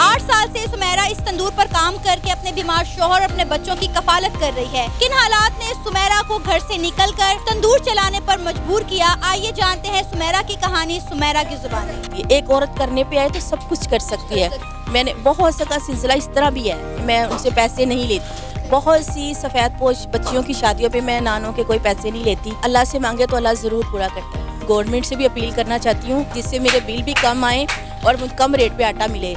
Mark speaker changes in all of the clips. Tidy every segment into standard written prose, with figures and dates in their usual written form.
Speaker 1: 8 साल से सुमेरा इस तंदूर पर काम करके अपने बीमार शौहर और अपने बच्चों की कफालत कर रही है। किन हालात ने सुमेरा को घर से निकलकर तंदूर चलाने पर मजबूर किया, आइए जानते हैं सुमेरा की कहानी सुमेरा की जुबानी।
Speaker 2: एक औरत करने पे आए तो सब कुछ कर सकती है। मैंने बहुत सा का सिलसिला इस तरह भी है, मैं उनसे पैसे नहीं लेती। बहुत सी सफ़ेद पोश बच्चियों की शादियों पे मैं नानों के कोई पैसे नहीं लेती। अल्लाह से मांगे तो अल्लाह ज़रूर पूरा करता है। गवर्नमेंट से भी अपील करना चाहती हूँ जिससे मेरे बिल भी कम आए और मुझे कम रेट पे आटा मिले।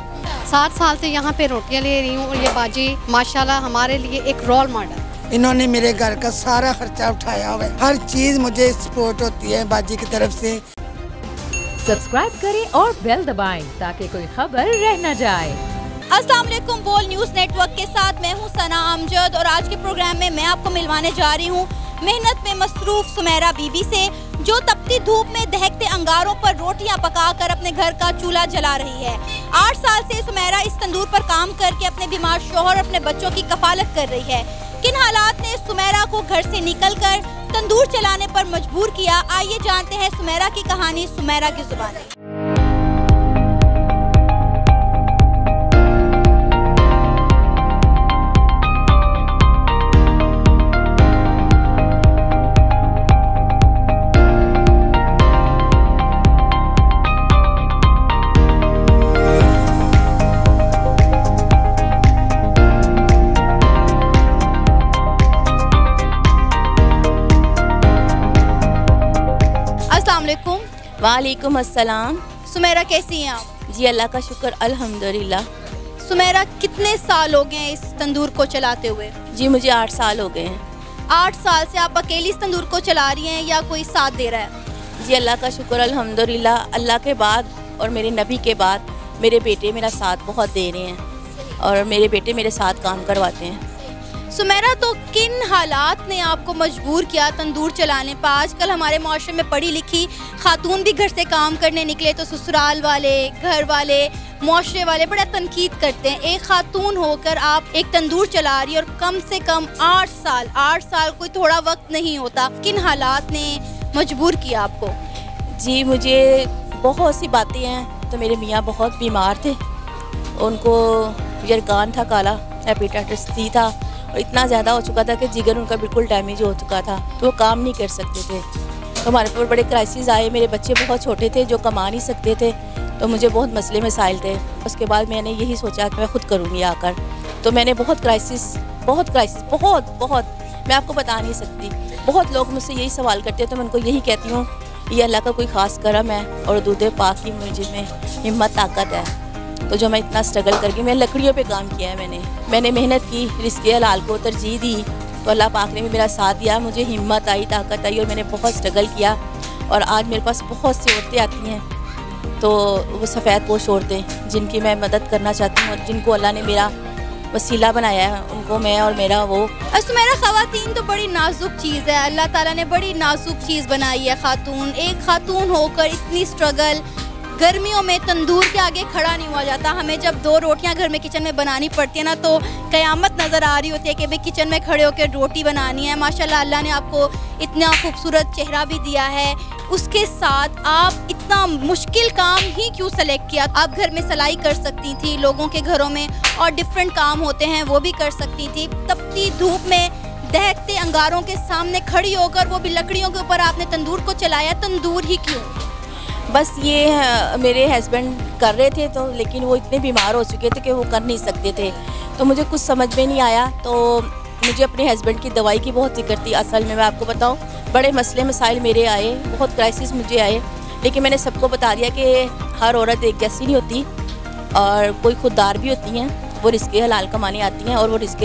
Speaker 3: 7 साल से यहाँ पे रोटियाँ ले रही हूँ और ये बाजी माशाल्लाह हमारे लिए एक रोल मॉडल।
Speaker 4: इन्होंने मेरे घर का सारा खर्चा उठाया हुआ है, हर चीज़ मुझे सपोर्ट होती है बाजी की तरफ से।
Speaker 5: सब्सक्राइब करें और बेल दबाएं ताकि कोई खबर रह न जाए।
Speaker 1: अस्सलाम वालेकुम, बोल न्यूज़ नेटवर्क के साथ मैं हूं सना अमजद और आज के प्रोग्राम में मैं आपको मिलवाने जा रही हूं मेहनत में मसरूफ सुमेरा बीबी से, जो तपती धूप में दहकते अंगारों पर रोटियां पकाकर अपने घर का चूल्हा जला रही है। 8 साल से सुमेरा इस तंदूर पर काम करके अपने बीमार शौहर और अपने बच्चों की कफालत कर रही है। किन हालात ने सुमेरा को घर से निकलकर तंदूर चलाने पर मजबूर किया, आइए जानते हैं सुमेरा की कहानी सुमेरा की जुबानी।
Speaker 2: वालेकुम अस्सलाम।
Speaker 1: सुमेरा कैसी हैं आप?
Speaker 2: जी अल्लाह का शुक्र अल्हम्दुलिल्लाह।
Speaker 1: सुमेरा कितने साल हो गए हैं इस तंदूर को चलाते हुए?
Speaker 2: जी मुझे 8 साल हो गए हैं।
Speaker 1: 8 साल से आप अकेली इस तंदूर को चला रही हैं या कोई साथ दे रहा है?
Speaker 2: जी अल्लाह का शुक्र अल्हम्दुलिल्लाह। अल्लाह के बाद और मेरे नबी के बाद मेरे बेटे मेरा साथ बहुत दे रहे हैं और मेरे बेटे मेरे साथ काम करवाते हैं।
Speaker 1: सुमेरा, तो किन हालात ने आपको मजबूर किया तंदूर चलाने पर? आजकल हमारे माशरे में पढ़ी लिखी खातून भी घर से काम करने निकले तो ससुराल वाले, घर वाले, माशरे वाले बड़ा तनकीद करते हैं। एक खातून होकर आप एक तंदूर चला रही और कम से कम 8 साल कोई थोड़ा वक्त नहीं होता। किन हालात ने मजबूर किया आपको?
Speaker 2: जी मुझे बहुत सी बातें हैं। तो मेरे मियाँ बहुत बीमार थे, उनको यरकान था काला, हेपेटाइटिस सी था और इतना ज़्यादा हो चुका था कि जिगर उनका बिल्कुल डैमेज हो चुका था, तो वो काम नहीं कर सकते थे। तो हमारे ऊपर बड़े क्राइसिस आए। मेरे बच्चे बहुत छोटे थे जो कमा नहीं सकते थे, तो मुझे बहुत मसले मसाइल थे। उसके बाद मैंने यही सोचा कि मैं ख़ुद करूँगी आकर। तो मैंने बहुत क्राइसिस बहुत मैं आपको बता नहीं सकती। बहुत लोग मुझसे यही सवाल करते हैं तो मैं उनको यही कहती हूँ ये अल्लाह का कोई ख़ास करम है और दूध पाक की मुझे में हिम्मत ताकत है। तो जो मैं इतना स्ट्रगल करके मैं लकड़ियों पे काम किया है, मैंने मेहनत की, रिस्क हलाल को तरजीह दी, तो अल्लाह पाक ने भी मेरा साथ दिया। मुझे हिम्मत आई, ताकत आई और मैंने बहुत स्ट्रगल किया। और आज मेरे पास बहुत सी औरतें आती हैं, तो वो सफ़ेद पोश औरतें जिनकी मैं मदद करना चाहती हूँ और जिनको अल्लाह ने मेरा वसीला बनाया है, उनको मैं और मेरा वो।
Speaker 1: सुमेरा, ख़वातीन तो बड़ी नाजुक चीज़ है, अल्लाह ताला ने बड़ी नाजुक चीज़ बनाई है। खातून, एक खातून होकर इतनी स्ट्रगल, गर्मियों में तंदूर के आगे खड़ा नहीं हुआ जाता। हमें जब 2 रोटियां घर में किचन में बनानी पड़ती है ना, तो क़यामत नज़र आ रही होती है कि भाई किचन में खड़े होकर रोटी बनानी है। माशाल्लाह अल्लाह ने आपको इतना खूबसूरत चेहरा भी दिया है, उसके साथ आप इतना मुश्किल काम ही क्यों सेलेक्ट किया? आप घर में सिलाई कर सकती थी, लोगों के घरों में और डिफरेंट काम होते हैं वो भी कर सकती थी। तपती धूप में दहकते अंगारों के सामने खड़ी होकर, वो भी लकड़ियों के ऊपर, आपने तंदूर को चलाया। तंदूर ही क्यों?
Speaker 2: बस ये मेरे हस्बैंड कर रहे थे, तो लेकिन वो इतने बीमार हो चुके थे कि वो कर नहीं सकते थे। तो मुझे कुछ समझ में नहीं आया, तो मुझे अपने हस्बैंड की दवाई की बहुत फिक्र थी। असल में मैं आपको बताऊं, बड़े मसले मसाइल मेरे आए, बहुत क्राइसिस मुझे आए, लेकिन मैंने सबको बता दिया कि हर औरत एक जैसी नहीं होती और कोई खुददार भी होती हैं। वो रिस्क हलाल कमाने आती हैं और वो रिस्क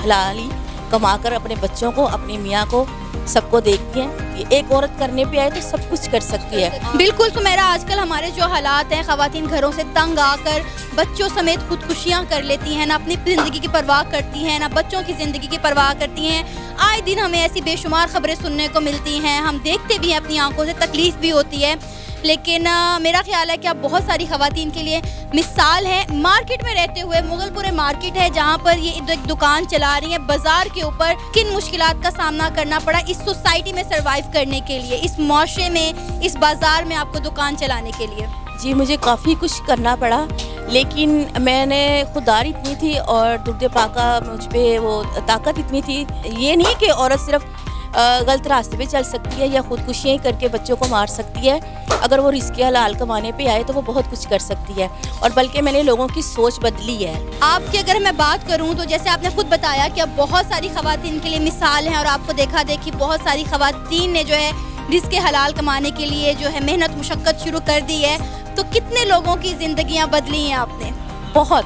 Speaker 2: हलाल ही कमा कर अपने बच्चों को, अपने मियाँ को, सबको देखती हैं। एक औरत करने पे आए तो सब कुछ कर सकती है।
Speaker 1: बिल्कुल सुमेरा, आजकल हमारे जो हालात हैं, ख़वातीन घरों से तंग आकर बच्चों समेत खुदकुशियाँ कर लेती हैं, ना अपनी ज़िंदगी की परवाह करती हैं, ना बच्चों की ज़िंदगी की परवाह करती हैं। आए दिन हमें ऐसी बेशुमार ख़बरें सुनने को मिलती हैं, हम देखते भी हैं, अपनी आंखों से तकलीफ़ भी होती है। लेकिन मेरा ख्याल है कि आप बहुत सारी ख़वातीन के लिए मिसाल हैं। मार्केट में रहते हुए, मुगलपुरे मार्केट है जहाँ पर ये एक दुकान चला रही हैं, बाजार के ऊपर किन मुश्किलात का सामना करना पड़ा इस सोसाइटी में सर्वाइव करने के लिए, इस माशरे में, इस बाजार में आपको दुकान चलाने के लिए?
Speaker 2: जी मुझे काफ़ी कुछ करना पड़ा, लेकिन मैंने खुदार इतनी थी और दुर्द पाका मुझ पे वो ताकत इतनी थी। ये नहीं कि औरत सिर्फ गलत रास्ते पे चल सकती है या ख़ुदकुशियाँ करके बच्चों को मार सकती है। अगर वो रिस्क हलाल कमाने पे आए तो वो बहुत कुछ कर सकती है, और बल्कि मैंने लोगों की सोच बदली है।
Speaker 1: आपकी अगर मैं बात करूं तो जैसे आपने खुद बताया कि अब बहुत सारी ख़वातीन के लिए मिसाल हैं, और आपको देखा देखी बहुत सारी ख़वातीन ने जो है रिस्क हलाल कमाने के लिए जो है मेहनत मुशक्क़त शुरू कर दी है। तो कितने लोगों की ज़िंदगियाँ बदली हैं आपने?
Speaker 2: बहुत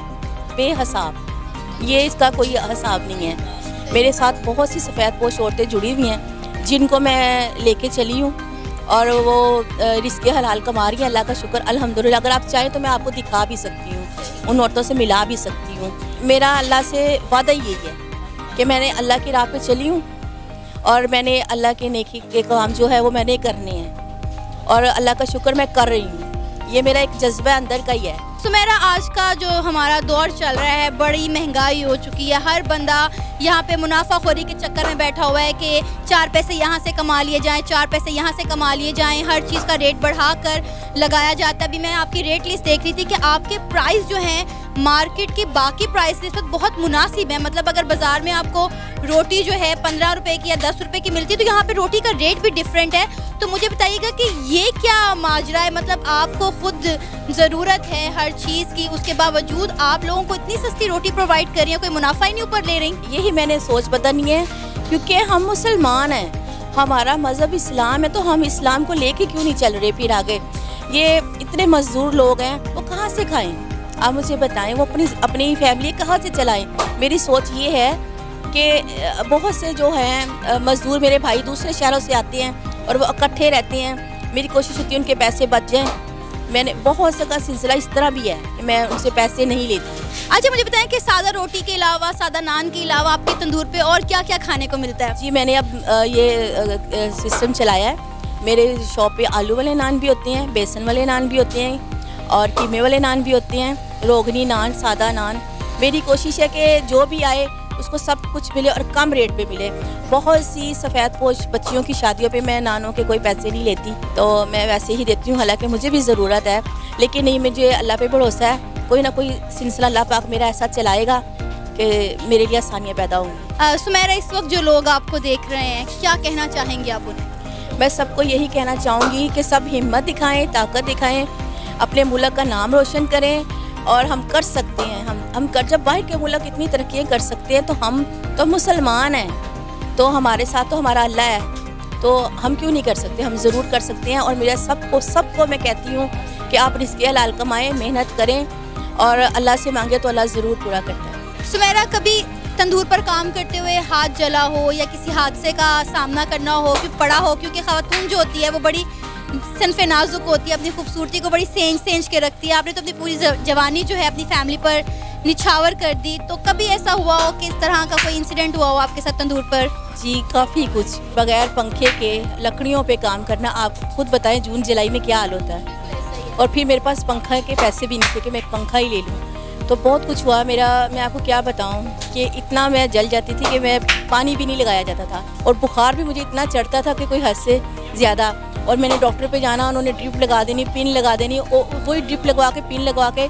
Speaker 2: बेहिसाब, ये इसका कोई हिसाब नहीं है। मेरे साथ बहुत सी सफ़ेद पोश औरतें जुड़ी हुई हैं जिनको मैं लेके चली हूँ, और वो रिस्क हलाल कमा रही है। अल्लाह का शुक्र अल्हम्दुलिल्लाह। अगर आप चाहें तो मैं आपको दिखा भी सकती हूँ, उन औरतों से मिला भी सकती हूँ। मेरा अल्लाह से वादा यही है कि मैंने अल्लाह की राह पे चली हूँ, और मैंने अल्लाह के नेकी के काम जो है वो मैंने करने हैं, और अल्लाह का शुक्र मैं कर रही हूँ। ये मेरा एक जज्बा अंदर का ही है।
Speaker 1: सुमेरा, आज का जो हमारा दौर चल रहा है, बड़ी महंगाई हो चुकी है। हर बंदा यहाँ पे मुनाफाखोरी के चक्कर में बैठा हुआ है कि 4 पैसे यहाँ से कमा लिए जाएं, 4 पैसे यहाँ से कमा लिए जाएं। हर चीज़ का रेट बढ़ा कर लगाया जाता है। अभी मैं आपकी रेट लिस्ट देख रही थी कि आपके प्राइस जो हैं मार्केट की बाकी प्राइस लिस्ट बहुत मुनासिब है। मतलब अगर बाज़ार में आपको रोटी जो है 15 रुपए की या 10 रुपए की मिलती है, तो यहाँ पे रोटी का रेट भी डिफरेंट है। तो मुझे बताइएगा कि ये क्या माजरा है? मतलब आपको खुद ज़रूरत है हर चीज़ की, उसके बावजूद आप लोगों को इतनी सस्ती रोटी प्रोवाइड कर रही हैं, कोई मुनाफा ही नहीं ऊपर ले रही?
Speaker 2: यही मैंने सोच बदलनी है, क्योंकि हम मुसलमान हैं, हमारा मज़हब इस्लाम है, तो हम इस्लाम को लेके क्यों नहीं चल रहे फिर आगे? ये इतने मजदूर लोग हैं, वो कहाँ से खाएं? आप मुझे बताएं, वो अपनी फैमिली कहाँ से चलाएं? मेरी सोच ये है कि बहुत से जो हैं मजदूर मेरे भाई दूसरे शहरों से आते हैं और वो इकट्ठे रहते हैं। मेरी कोशिश होती है उनके पैसे बच जाएं। मैंने बहुत सा का सिलसिला इस तरह भी है कि मैं उनसे पैसे नहीं लेती।
Speaker 1: अच्छा, मुझे बताएं कि सादा रोटी के अलावा, सादा नान के अलावा आपके तंदूर पे और क्या क्या खाने को मिलता है?
Speaker 2: जी मैंने अब ये सिस्टम चलाया है। मेरे शॉप पे आलू वाले नान भी होते हैं, बेसन वाले नान भी होते हैं, और कीमे वाले नान भी होते हैं, रोगनी नान, सादा नान। मेरी कोशिश है कि जो भी आए उसको सब कुछ मिले और कम रेट पे मिले। बहुत सी सफ़ेद पोश बच्चियों की शादियों पे मैं नानों के कोई पैसे नहीं लेती, तो मैं वैसे ही देती हूँ, हालांकि मुझे भी ज़रूरत है। लेकिन नहीं, मुझे अल्लाह पे भरोसा है, कोई ना कोई सिलसिला अल्लाह पाक मेरा ऐसा चलाएगा कि मेरे लिए आसानियाँ पैदा होंगी।
Speaker 1: सुमेरा, इस वक्त जो लोग आपको देख रहे हैं, क्या कहना चाहेंगे आप उन्हें?
Speaker 2: मैं सबको यही कहना चाहूँगी कि सब हिम्मत दिखाएँ, ताकत दिखाएँ, अपने मुल्क का नाम रोशन करें, और हम कर सकते हैं। हम कर, जब बाहर के मुल्क इतनी तरक्कियाँ कर सकते हैं, तो हम तो मुसलमान हैं, तो हमारे साथ तो हमारा अल्लाह है, तो हम क्यों नहीं कर सकते? हम ज़रूर कर सकते हैं। और मेरा सबको मैं कहती हूँ कि आप रिस्क हलाल कमाएं, मेहनत करें, और अल्लाह से मांगे तो अल्लाह ज़रूर पूरा करता है।
Speaker 1: सुमेरा, कभी तंदूर पर काम करते हुए हाथ जला हो या किसी हादसे का सामना करना हो, कि पड़ा हो? क्योंकि ख़वातीन जो होती है वो बड़ी सनफ़े नाजुक होती है, अपनी खूबसूरती को बड़ी सेंच के रखती है। आपने तो अपनी पूरी जवानी जो है अपनी फैमिली पर निछावर कर दी। तो कभी ऐसा हुआ हो कि इस तरह का कोई इंसिडेंट हुआ हो आपके साथ तंदूर पर?
Speaker 2: जी काफ़ी कुछ। बगैर पंखे के लकड़ियों पे काम करना, आप खुद बताएं जून जुलाई में क्या हाल होता है। और फिर मेरे पास पंखा के पैसे भी नहीं थे कि मैं एक पंखा ही ले लूँ, तो बहुत कुछ हुआ मेरा। मैं आपको क्या बताऊँ कि इतना मैं जल जाती थी कि मैं पानी भी नहीं लगाया जाता था, और बुखार भी मुझे इतना चढ़ता था कि कोई हद से ज़्यादा। और मैंने डॉक्टर पे जाना, उन्होंने ड्रिप लगा देनी, पिन लगा देनी, वही ड्रिप लगवा के पिन लगवा के,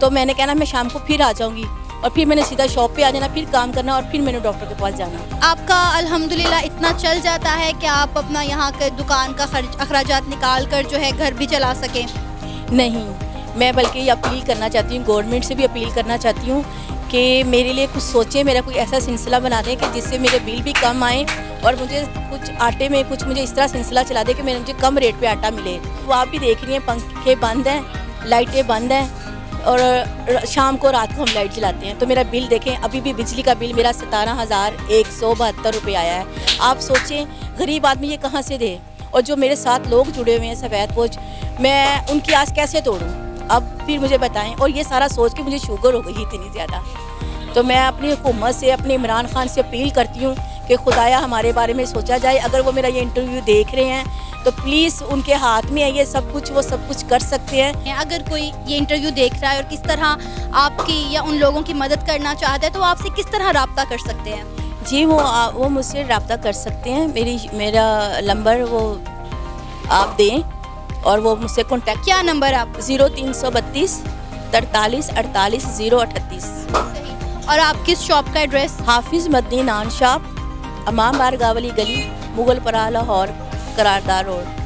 Speaker 2: तो मैंने कहना मैं शाम को फिर आ जाऊँगी, और फिर मैंने सीधा शॉप पे आ जाना, फिर काम करना, और फिर मैंने डॉक्टर के पास जाना।
Speaker 1: आपका अल्हम्दुलिल्लाह इतना चल जाता है कि आप अपना यहाँ के दुकान का खर्च अखराजात निकाल कर जो है घर भी चला सकें?
Speaker 2: नहीं, मैं बल्कि अपील करना चाहती हूँ, गवर्नमेंट से भी अपील करना चाहती हूँ कि मेरे लिए कुछ सोचें, मेरा कोई ऐसा सिलसिला बना दें कि जिससे मेरे बिल भी कम आए, और मुझे कुछ आटे में कुछ मुझे इस तरह सिलसिला चला दे कि मुझे कम रेट पे आटा मिले। वो आप भी देख रही हैं, पंखे बंद हैं, लाइटें बंद हैं, और शाम को रात को हम लाइट जलाते हैं। तो मेरा बिल देखें, अभी भी बिजली का बिल मेरा 17,172 रुपये आया है। आप सोचें गरीब आदमी ये कहाँ से दे? और जो मेरे साथ लोग जुड़े हुए हैं सफ़ेद पोश, मैं उनकी आस कैसे तोड़ूँ? अब फिर मुझे बताएं। और ये सारा सोच के मुझे शुगर हो गई इतनी ज़्यादा। तो मैं अपनी हुकूमत से, अपने इमरान खान से अपील करती हूँ कि खुदाया हमारे बारे में सोचा जाए। अगर वो मेरा ये इंटरव्यू देख रहे हैं तो प्लीज़ उनके हाथ में है ये सब कुछ, वो सब कुछ कर सकते हैं।
Speaker 1: अगर कोई ये इंटरव्यू देख रहा है और किस तरह आपकी या उन लोगों की मदद करना चाहता है, तो आपसे किस तरह रब्ता कर सकते हैं?
Speaker 2: जी वो मुझसे रब्ता कर सकते हैं। मेरा नंबर वो आप दें, और वो मुझसे कॉन्टैक्ट।
Speaker 1: क्या नंबर आप?
Speaker 2: 0332 43 48 038।
Speaker 1: और आप किस शॉप का एड्रेस?
Speaker 2: हाफिज मदनी नान शॉप, अमाम बारगावली गली, मुगलपरा, लाहौर, करारदार रोड।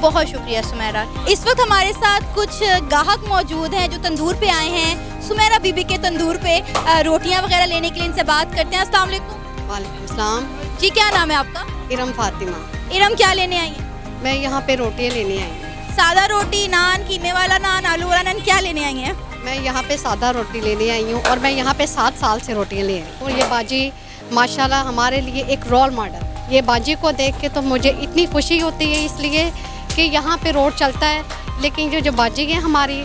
Speaker 1: बहुत शुक्रिया सुमेरा। इस वक्त हमारे साथ कुछ गाहक मौजूद हैं जो तंदूर पे आए हैं, सुमेरा बीबी के तंदूर पे रोटियां वगैरह लेने के लिए। इनसे बात करते हैं। अस्सलाम वालेकुम।
Speaker 3: वालेकुम सलाम।
Speaker 1: जी, क्या नाम है आपका?
Speaker 3: इरम फातिमा।
Speaker 1: इरम, क्या लेने आई हैं?
Speaker 3: मैं यहाँ पे रोटियाँ लेने आई हूँ।
Speaker 1: सादा रोटी, नान, कीमे वाला नान, आलू वाला नान, क्या लेने आई हैं?
Speaker 3: मैं यहाँ पे सादा रोटी लेने आई हूँ और मैं यहाँ पे 7 साल से रोटियाँ ले रही हूँ। और ये बाजी माशाल्लाह हमारे लिए एक रोल मॉडल। ये बाजी को देख के तो मुझे इतनी खुशी होती है, इसलिए कि यहाँ पे रोड चलता है, लेकिन जो बाजी है हमारी,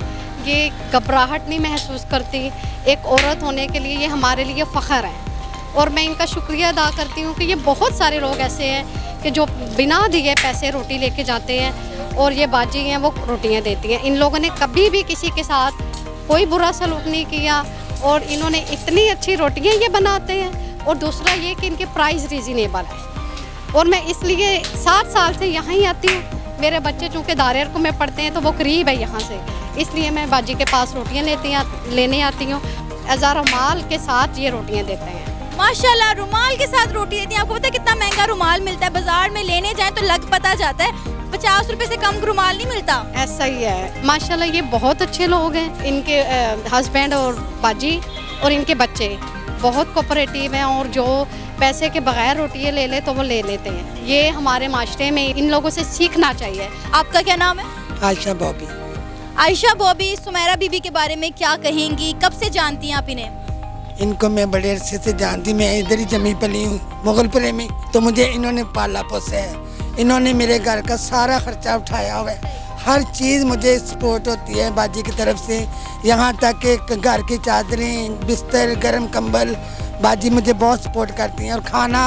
Speaker 3: ये घबराहट नहीं महसूस करती। एक औरत होने के लिए ये हमारे लिए फ़ख्र है और मैं इनका शुक्रिया अदा करती हूँ कि ये बहुत सारे लोग ऐसे हैं कि जो बिना दिए पैसे रोटी लेके जाते हैं और ये बाजी हैं वो रोटियाँ देती हैं। इन लोगों ने कभी भी किसी के साथ कोई बुरा सलूक नहीं किया और इन्होंने इतनी अच्छी रोटियाँ ये बनाते हैं। और दूसरा ये कि इनके प्राइस रीज़नेबल है और मैं इसलिए 7 साल से यहाँ ही आती हूँ। मेरे बच्चे चूँकि दारेर में पढ़ते हैं तो वो करीब है यहाँ से, इसलिए मैं बाजी के पास रोटियाँ लेने आती हूँ। एज़ा रुमाल के साथ ये रोटियाँ देते हैं।
Speaker 1: माशाल्लाह, रुमाल के साथ रोटी देती हैं। आपको पता है कितना महंगा रुमाल मिलता है? बाजार में लेने जाएं तो लग पता जाता है 50 रुपए से कम रुमाल नहीं मिलता।
Speaker 3: ऐसा ही है। माशाल्लाह ये बहुत अच्छे लोग हैं। इनके हस्बैंड और बाजी और इनके बच्चे बहुत कोऑपरेटिव हैं और जो पैसे के बगैर रोटियाँ ले ले तो वो ले लेते हैं। ये हमारे माशरे में इन लोगों से सीखना चाहिए।
Speaker 1: आपका क्या नाम है?
Speaker 4: आयशा बॉबी।
Speaker 1: आयशा बॉबी, सुमेरा बीबी के बारे में क्या कहेंगी? कब से जानती हैं आप इन्हें?
Speaker 4: इनको मैं बड़े अरसे से जानती। मैं इधर ही जमी पली हूँ मुगलपुरे में, तो मुझे इन्होंने पाला पोसा है। इन्होंने मेरे घर का सारा खर्चा उठाया हुआ है। हर चीज़ मुझे सपोर्ट होती है बाजी की तरफ से, यहाँ तक कि घर की चादरें, बिस्तर, गर्म कंबल, बाजी मुझे बहुत सपोर्ट करती हैं। और खाना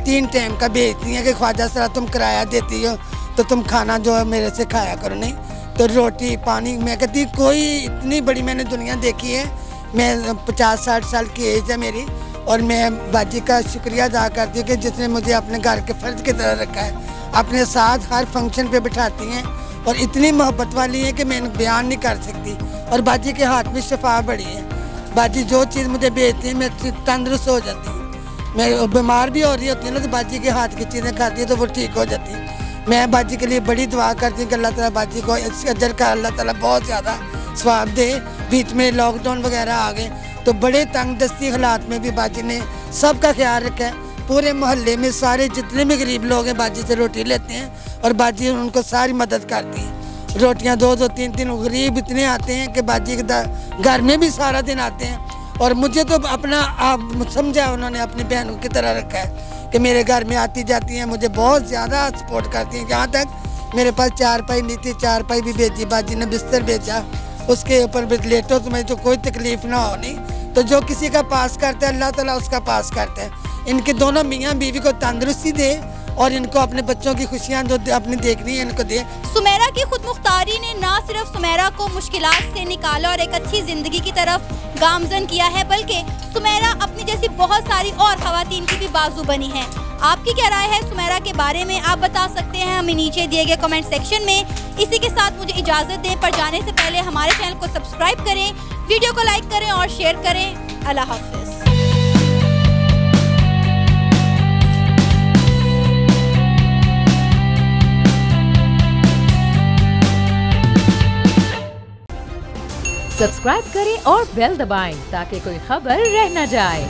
Speaker 4: 3 टाइम का भेजती हैं कि ख्वाजा सरा तुम किराया देती हो तो तुम खाना जो है मेरे से खाया करो, नहीं तो रोटी पानी। मैं कहती कोई इतनी बड़ी मैंने दुनिया देखी है। मैं 50-60 साल की एज है मेरी और मैं बाजी का शुक्रिया अदा करती हूँ कि जिसने मुझे अपने घर के फ़र्ज की तरह रखा है। अपने साथ हर फंक्शन पे बिठाती हैं और इतनी मोहब्बत वाली है कि मैं बयान नहीं कर सकती। और बाजी के हाथ में शफा बड़ी है। बाजी जो चीज़ मुझे भेजती है मैं तंदुरुस्त हो जाती हूँ। मैं बीमार भी हो रही होती हूँ ना तो बाजी के हाथ की चीज़ें खाती है तो वो ठीक हो जाती है। मैं बाजी के लिए बड़ी दुआ करती हूँ कि अल्लाह ताला बाजी को इस अजर का अल्लाह ताला बहुत ज़्यादा स्वाब दे। बीच में लॉकडाउन वगैरह आ गए तो बड़े तंगदस्ती हालात में भी बाजी ने सबका ख्याल रखा है। पूरे मोहल्ले में सारे जितने भी गरीब लोग हैं बाजी से रोटी लेते हैं और बाजी उनको सारी मदद करती है। रोटियां 2-2 3-3 गरीब इतने आते हैं कि बाजी के घर में भी सारा दिन आते हैं। और मुझे तो अपना आप समझा उन्होंने अपनी बहनों की तरह रखा है कि मेरे घर में आती जाती हैं, मुझे बहुत ज़्यादा सपोर्ट करती हैं। यहाँ तक मेरे पास 4 पाई नहीं थी, 4 पाई भी भेजी बाजी ने, बिस्तर भेजा, उसके ऊपर भी लेटो तो मैं तो कोई तकलीफ ना हो। नहीं तो जो किसी का पास करता है अल्लाह ताला उसका पास करता है। इनके दोनों मियाँ बीवी को तंदुरुस्ती दे और इनको अपने बच्चों की खुशियाँ जो अपनी देखनी है इनको दे।
Speaker 1: सुमेरा की खुदमुख्तारी ने ना सिर्फ सुमेरा को मुश्किलात से निकाला और एक अच्छी ज़िंदगी की तरफ गामजन किया है, बल्कि सुमेरा अपनी जैसी बहुत सारी और ख़वातीन की भी बाजू बनी है। आपकी क्या राय है सुमेरा के बारे में? आप बता सकते हैं हमें नीचे दिए गए कमेंट सेक्शन में। इसी के साथ मुझे इजाज़त दें, पर जाने से पहले हमारे चैनल को सब्सक्राइब करें, वीडियो को लाइक करें और शेयर करें। अल्लाह हाफ़िज़।
Speaker 5: सब्सक्राइब करें और बेल दबाएं ताकि कोई खबर रह न जाए।